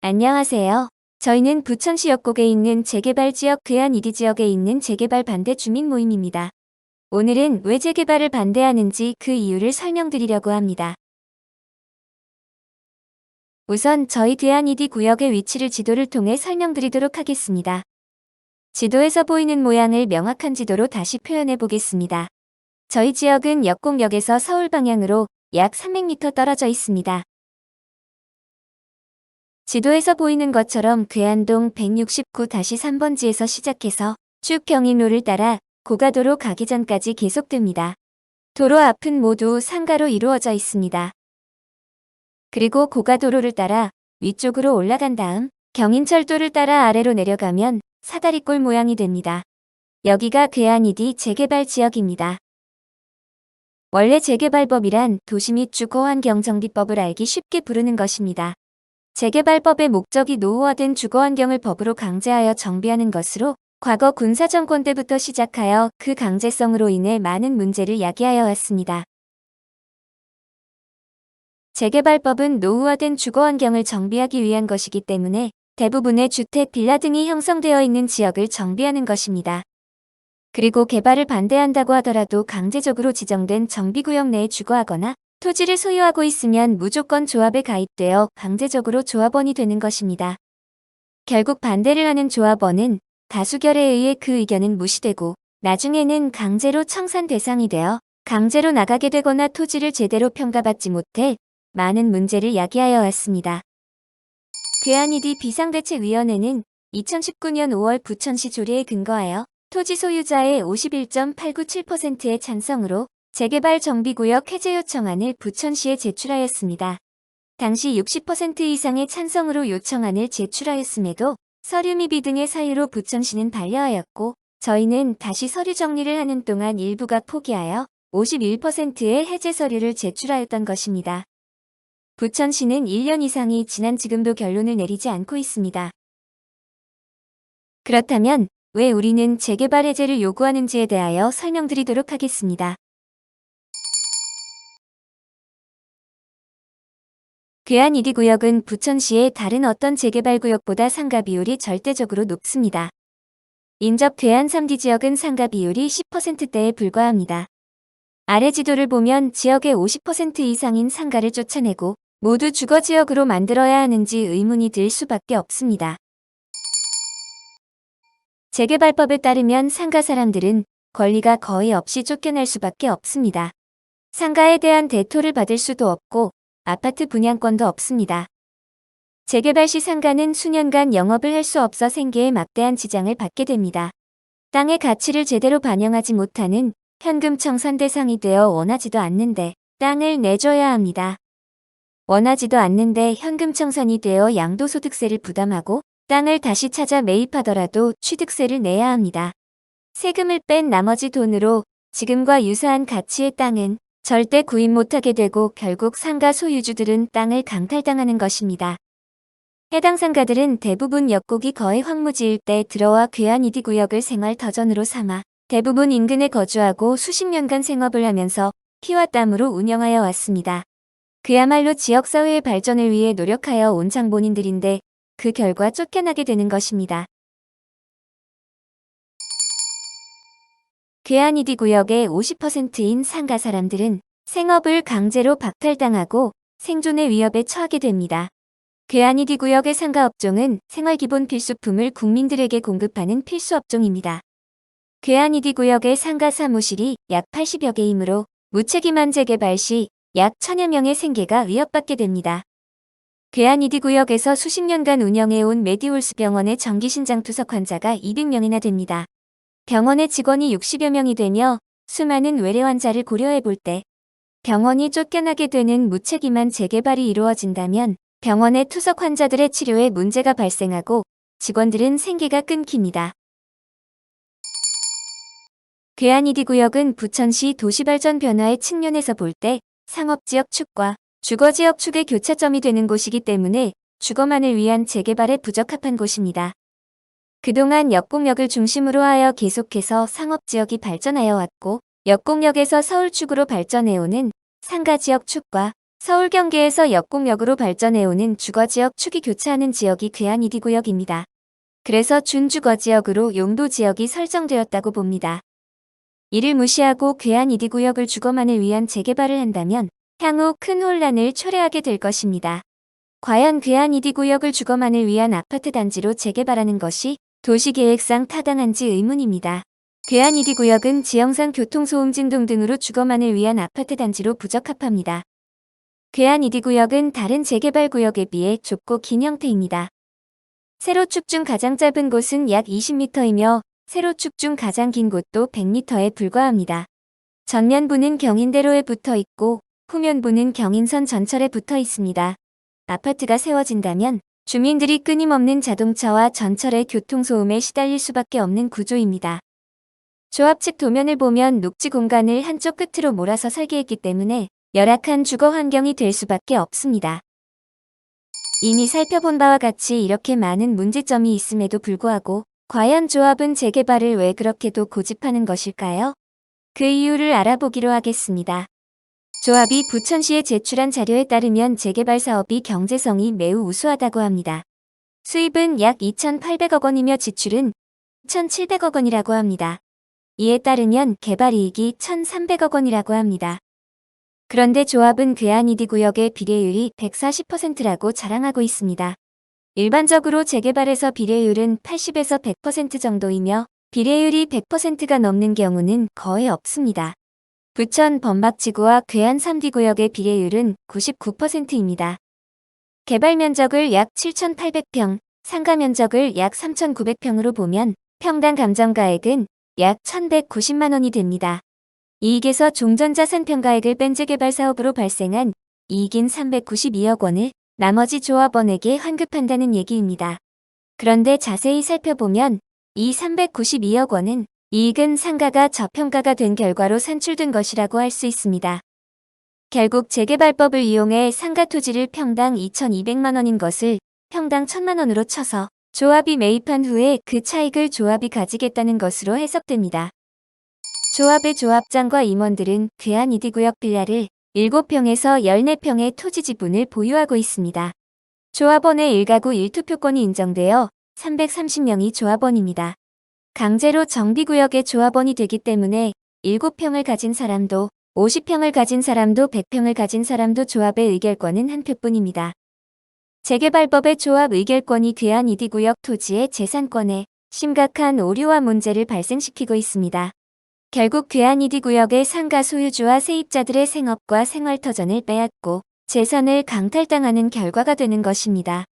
안녕하세요. 저희는 부천시 역곡에 있는 재개발 지역 괴한 이디 지역에 있는 재개발 반대 주민 모임입니다. 오늘은 왜 재개발을 반대하는지 그 이유를 설명드리려고 합니다. 우선 저희 괴한 이디 구역의 위치를 지도를 통해 설명드리도록 하겠습니다. 지도에서 보이는 모양을 명확한 지도로 다시 표현해 보겠습니다. 저희 지역은 역곡역에서 서울 방향으로 약 300m 떨어져 있습니다. 지도에서 보이는 것처럼 괴한동 169-3번지에서 시작해서 쭉 경인로를 따라 고가도로 가기 전까지 계속됩니다. 도로 앞은 모두 상가로 이루어져 있습니다. 그리고 고가도로를 따라 위쪽으로 올라간 다음 경인철도를 따라 아래로 내려가면 사다리꼴 모양이 됩니다. 여기가 괴한 이디 재개발 지역입니다. 원래 재개발법이란 도시 및 주거환경정비법을 알기 쉽게 부르는 것입니다. 재개발법의 목적이 노후화된 주거환경을 법으로 강제하여 정비하는 것으로 과거 군사정권 때부터 시작하여 그 강제성으로 인해 많은 문제를 야기하여 왔습니다. 재개발법은 노후화된 주거환경을 정비하기 위한 것이기 때문에 대부분의 주택, 빌라 등이 형성되어 있는 지역을 정비하는 것입니다. 그리고 개발을 반대한다고 하더라도 강제적으로 지정된 정비구역 내에 주거하거나 토지를 소유하고 있으면 무조건 조합에 가입되어 강제적으로 조합원이 되는 것입니다. 결국 반대를 하는 조합원은 다수결에 의해 그 의견은 무시되고 나중에는 강제로 청산 대상이 되어 강제로 나가게 되거나 토지를 제대로 평가받지 못해 많은 문제를 야기하여 왔습니다. 괴한 이디 비상대책위원회는 2019년 5월 부천시 조례에 근거하여 토지 소유자의 51.897%의 찬성으로 재개발 정비구역 해제 요청안을 부천시에 제출하였습니다. 당시 60% 이상의 찬성으로 요청안을 제출하였음에도 서류 미비 등의 사유로 부천시는 반려하였고 저희는 다시 서류 정리를 하는 동안 일부가 포기하여 51%의 해제 서류를 제출하였던 것입니다. 부천시는 1년 이상이 지난 지금도 결론을 내리지 않고 있습니다. 그렇다면 왜 우리는 재개발 해제를 요구하는지에 대하여 설명드리도록 하겠습니다. 괴한 이디 구역은 부천시의 다른 어떤 재개발 구역보다 상가 비율이 절대적으로 높습니다. 인접 괴한 3디 지역은 상가 비율이 10%대에 불과합니다. 아래 지도를 보면 지역의 50% 이상인 상가를 쫓아내고 모두 주거지역으로 만들어야 하는지 의문이 들 수밖에 없습니다. 재개발법에 따르면 상가 사람들은 권리가 거의 없이 쫓겨날 수밖에 없습니다. 상가에 대한 대토를 받을 수도 없고 아파트 분양권도 없습니다. 재개발 시 상가는 수년간 영업을 할 수 없어 생계에 막대한 지장을 받게 됩니다. 땅의 가치를 제대로 반영하지 못하는 현금 청산 대상이 되어 원하지도 않는데 땅을 내줘야 합니다. 원하지도 않는데 현금 청산이 되어 양도소득세를 부담하고 땅을 다시 찾아 매입하더라도 취득세를 내야 합니다. 세금을 뺀 나머지 돈으로 지금과 유사한 가치의 땅은 절대 구입 못하게 되고 결국 상가 소유주들은 땅을 강탈당하는 것입니다. 해당 상가들은 대부분 역곡이 거의 황무지일 때 들어와 괴한 이디 구역을 생활 터전으로 삼아 대부분 인근에 거주하고 수십 년간 생업을 하면서 피와 땀으로 운영하여 왔습니다. 그야말로 지역사회의 발전을 위해 노력하여 온 장본인들인데 그 결과 쫓겨나게 되는 것입니다. 괴한 이디 구역의 50%인 상가 사람들은 생업을 강제로 박탈당하고 생존의 위협에 처하게 됩니다. 괴한 이디 구역의 상가 업종은 생활기본 필수품을 국민들에게 공급하는 필수 업종입니다. 괴한 이디 구역의 상가 사무실이 약 80여 개이므로 무책임한 재개발 시 약 1000여 명의 생계가 위협받게 됩니다. 괴한 이디 구역에서 수십 년간 운영해온 메디홀스 병원의 정기신장 투석 환자가 200명이나 됩니다. 병원의 직원이 60여 명이 되며 수많은 외래 환자를 고려해 볼 때 병원이 쫓겨나게 되는 무책임한 재개발이 이루어진다면 병원의 투석 환자들의 치료에 문제가 발생하고 직원들은 생계가 끊깁니다. 괴한 이디 구역은 부천시 도시발전 변화의 측면에서 볼 때 상업지역 축과 주거지역 축의 교차점이 되는 곳이기 때문에 주거만을 위한 재개발에 부적합한 곳입니다. 그동안 역곡역을 중심으로 하여 계속해서 상업지역이 발전하여 왔고 역곡역에서 서울축으로 발전해오는 상가지역 축과 서울 경계에서 역곡역으로 발전해오는 주거지역 축이 교차하는 지역이 괴한 2D 구역입니다. 그래서 준주거지역으로 용도 지역이 설정되었다고 봅니다. 이를 무시하고 괴한 2D 구역을 주거만을 위한 재개발을 한다면 향후 큰 혼란을 초래하게 될 것입니다. 과연 괴한 2D 구역을 주거만을 위한 아파트 단지로 재개발하는 것이 도시계획상 타당한지 의문입니다. 괴한 2D 구역은 지형상 교통소음 진동 등으로 주거만을 위한 아파트 단지로 부적합합니다. 괴한 2D 구역은 다른 재개발 구역에 비해 좁고 긴 형태입니다. 세로축 중 가장 짧은 곳은 약 20m이며 세로축 중 가장 긴 곳도 100m에 불과합니다. 전면부는 경인대로에 붙어 있고 후면부는 경인선 전철에 붙어 있습니다. 아파트가 세워진다면 주민들이 끊임없는 자동차와 전철의 교통소음에 시달릴 수밖에 없는 구조입니다. 조합 측 도면을 보면 녹지 공간을 한쪽 끝으로 몰아서 설계했기 때문에 열악한 주거 환경이 될 수밖에 없습니다. 이미 살펴본 바와 같이 이렇게 많은 문제점이 있음에도 불구하고 과연 조합은 재개발을 왜 그렇게도 고집하는 것일까요? 그 이유를 알아보기로 하겠습니다. 조합이 부천시에 제출한 자료에 따르면 재개발 사업이 경제성이 매우 우수하다고 합니다. 수입은 약 2,800억 원이며 지출은 1,700억 원이라고 합니다. 이에 따르면 개발이익이 1,300억 원이라고 합니다. 그런데 조합은 괴한 2D 구역의 비례율이 140%라고 자랑하고 있습니다. 일반적으로 재개발에서 비례율은 80에서 100% 정도이며 비례율이 100%가 넘는 경우는 거의 없습니다. 부천 범박지구와 괴한 3D 구역의 비례율은 99%입니다. 개발 면적을 약 7,800평, 상가 면적을 약 3,900평으로 보면 평당 감정가액은 약 1,190만 원이 됩니다. 이익에서 종전자산 평가액을 뺀 재개발 사업으로 발생한 이익인 392억 원을 나머지 조합원에게 환급한다는 얘기입니다. 그런데 자세히 살펴보면 이 392억 원은 이익은 상가가 저평가가 된 결과로 산출된 것이라고 할 수 있습니다. 결국 재개발법을 이용해 상가 토지를 평당 2,200만 원인 것을 평당 1,000만 원으로 쳐서 조합이 매입한 후에 그 차익을 조합이 가지겠다는 것으로 해석됩니다. 조합의 조합장과 임원들은 괴한 2D 구역 빌라를 7평에서 14평의 토지 지분을 보유하고 있습니다. 조합원의 1가구 1투표권이 인정되어 330명이 조합원입니다. 강제로 정비구역의 조합원이 되기 때문에 7평을 가진 사람도 50평을 가진 사람도 100평을 가진 사람도 조합의 의결권은 한 표뿐입니다. 재개발법의 조합 의결권이 괴한 2D 구역 토지의 재산권에 심각한 오류와 문제를 발생시키고 있습니다. 결국 괴한 2D 구역의 상가 소유주와 세입자들의 생업과 생활터전을 빼앗고 재산을 강탈당하는 결과가 되는 것입니다.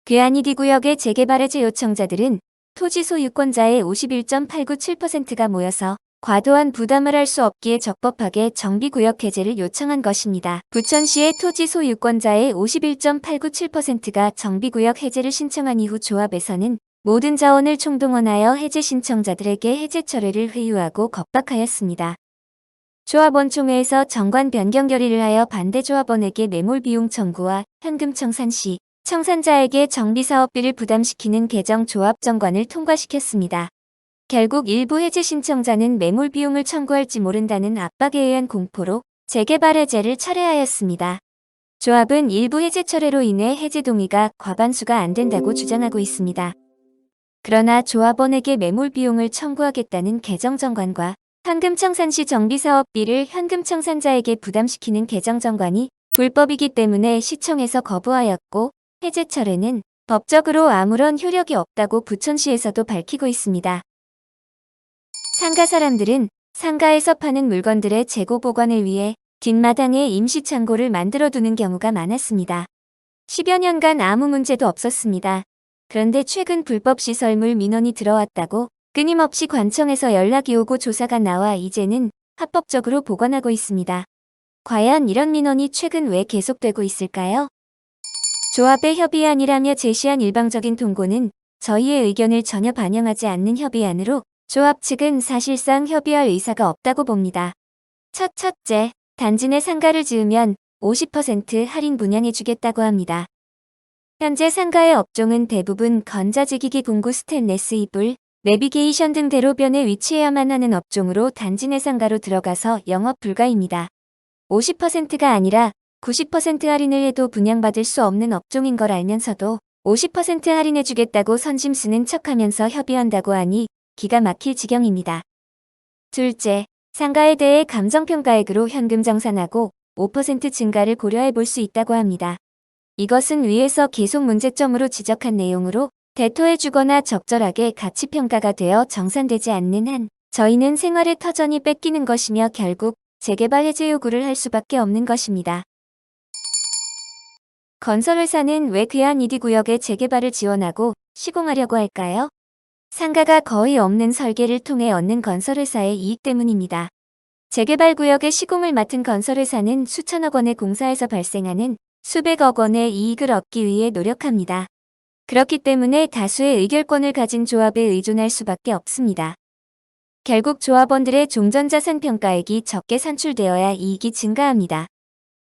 괴한 2D 구역의 재개발 해제 요청자들은 토지 소유권자의 51.897%가 모여서 과도한 부담을 할 수 없기에 적법하게 정비구역 해제를 요청한 것입니다. 부천시의 토지 소유권자의 51.897%가 정비구역 해제를 신청한 이후 조합에서는 모든 자원을 총동원하여 해제 신청자들에게 해제 철회를 회유하고 겁박하였습니다. 조합원총회에서 정관 변경 결의를 하여 반대 조합원에게 매몰 비용 청구와 현금 청산 시 청산자에게 정비사업비를 부담시키는 개정 조합 정관을 통과시켰습니다. 결국 일부 해제 신청자는 매몰 비용을 청구할지 모른다는 압박에 의한 공포로 재개발 해제를 철회하였습니다. 조합은 일부 해제 철회로 인해 해제 동의가 과반수가 안 된다고 주장하고 있습니다. 그러나 조합원에게 매몰 비용을 청구하겠다는 개정 정관과 현금 청산 시 정비사업비를 현금 청산자에게 부담시키는 개정 정관이 불법이기 때문에 시청에서 거부하였고 해제 철회는 법적으로 아무런 효력이 없다고 부천시에서도 밝히고 있습니다. 상가 사람들은 상가에서 파는 물건들의 재고 보관을 위해 뒷마당에 임시 창고를 만들어 두는 경우가 많았습니다. 10여 년간 아무 문제도 없었습니다. 그런데 최근 불법 시설물 민원이 들어왔다고 끊임없이 관청에서 연락이 오고 조사가 나와 이제는 합법적으로 보관하고 있습니다. 과연 이런 민원이 최근 왜 계속되고 있을까요? 조합의 협의안이라며 제시한 일방적인 통고는 저희의 의견을 전혀 반영하지 않는 협의안으로 조합 측은 사실상 협의할 의사가 없다고 봅니다. 첫째, 단지 내 상가를 지으면 50% 할인 분양해주겠다고 합니다. 현재 상가의 업종은 대부분 건자지기기 공구 스테인레스 이불, 내비게이션 등 대로변에 위치해야만 하는 업종으로 단지 내 상가로 들어가서 영업 불가입니다. 50%가 아니라 90% 할인을 해도 분양받을 수 없는 업종인 걸 알면서도 50% 할인해주겠다고 선심 쓰는 척하면서 협의한다고 하니 기가 막힐 지경입니다. 둘째, 상가에 대해 감정평가액으로 현금 정산하고 5% 증가를 고려해 볼 수 있다고 합니다. 이것은 위에서 계속 문제점으로 지적한 내용으로 대토해주거나 적절하게 가치평가가 되어 정산되지 않는 한 저희는 생활의 터전이 뺏기는 것이며 결국 재개발 해제 요구를 할 수밖에 없는 것입니다. 건설회사는 왜 괴한 이디구역의 재개발을 지원하고 시공하려고 할까요? 상가가 거의 없는 설계를 통해 얻는 건설회사의 이익 때문입니다. 재개발 구역의 시공을 맡은 건설회사는 수천억 원의 공사에서 발생하는 수백억 원의 이익을 얻기 위해 노력합니다. 그렇기 때문에 다수의 의결권을 가진 조합에 의존할 수밖에 없습니다. 결국 조합원들의 종전자산 평가액이 적게 산출되어야 이익이 증가합니다.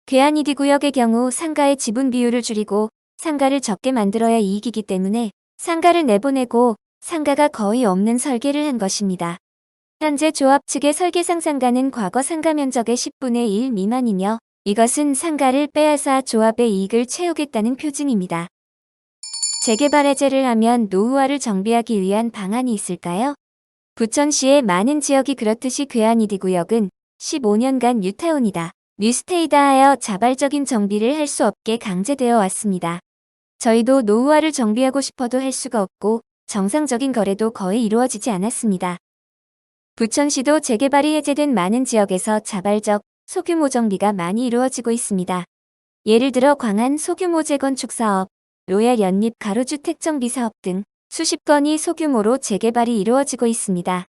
괴한 이디구역의 경우 상가의 지분 비율을 줄이고 상가를 적게 만들어야 이익이기 때문에 상가를 내보내고 상가가 거의 없는 설계를 한 것입니다. 현재 조합 측의 설계상 상가는 과거 상가 면적의 10분의 1 미만이며 이것은 상가를 빼앗아 조합의 이익을 채우겠다는 표징입니다. 재개발 해제를 하면 노후화를 정비하기 위한 방안이 있을까요? 부천시의 많은 지역이 그렇듯이 괴한 이디구역은 15년간 뉴타운이다, 뉴스테이다 하여 자발적인 정비를 할 수 없게 강제되어 왔습니다. 저희도 노후화를 정비하고 싶어도 할 수가 없고 정상적인 거래도 거의 이루어지지 않았습니다. 부천시도 재개발이 해제된 많은 지역에서 자발적 소규모 정비가 많이 이루어지고 있습니다. 예를 들어 광안 소규모 재건축 사업, 로얄 연립 가로주택 정비 사업 등 수십 건이 소규모로 재개발이 이루어지고 있습니다.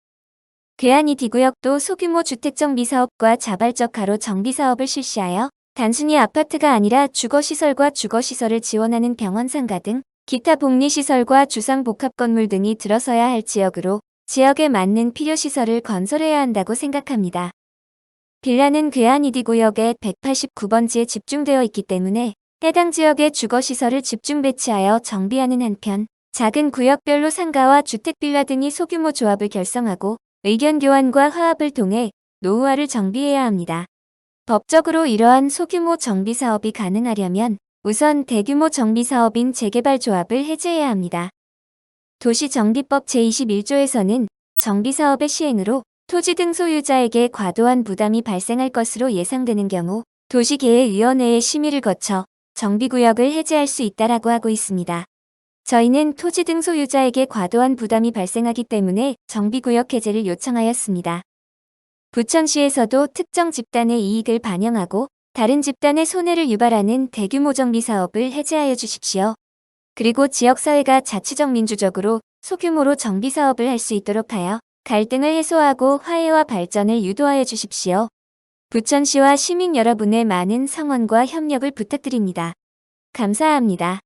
괴한 이디구역도 소규모 주택 정비 사업과 자발적 가로 정비 사업을 실시하여 단순히 아파트가 아니라 주거시설과 주거시설을 지원하는 병원 상가 등 기타 복리시설과 주상복합 건물 등이 들어서야 할 지역으로 지역에 맞는 필요시설을 건설해야 한다고 생각합니다. 빌라는 괴한 이디구역의 189번지에 집중되어 있기 때문에 해당 지역의 주거시설을 집중 배치하여 정비하는 한편 작은 구역별로 상가와 주택빌라 등이 소규모 조합을 결성하고 의견 교환과 화합을 통해 노후화를 정비해야 합니다. 법적으로 이러한 소규모 정비 사업이 가능하려면 우선 대규모 정비 사업인 재개발 조합을 해제해야 합니다. 도시정비법 제21조에서는 정비 사업의 시행으로 토지 등 소유자에게 과도한 부담이 발생할 것으로 예상되는 경우 도시계획위원회의 심의를 거쳐 정비구역을 해제할 수 있다라고 하고 있습니다. 저희는 토지 등 소유자에게 과도한 부담이 발생하기 때문에 정비구역 해제를 요청하였습니다. 부천시에서도 특정 집단의 이익을 반영하고 다른 집단의 손해를 유발하는 대규모 정비 사업을 해제하여 주십시오. 그리고 지역사회가 자치적 민주적으로 소규모로 정비 사업을 할 수 있도록 하여 갈등을 해소하고 화해와 발전을 유도하여 주십시오. 부천시와 시민 여러분의 많은 성원과 협력을 부탁드립니다. 감사합니다.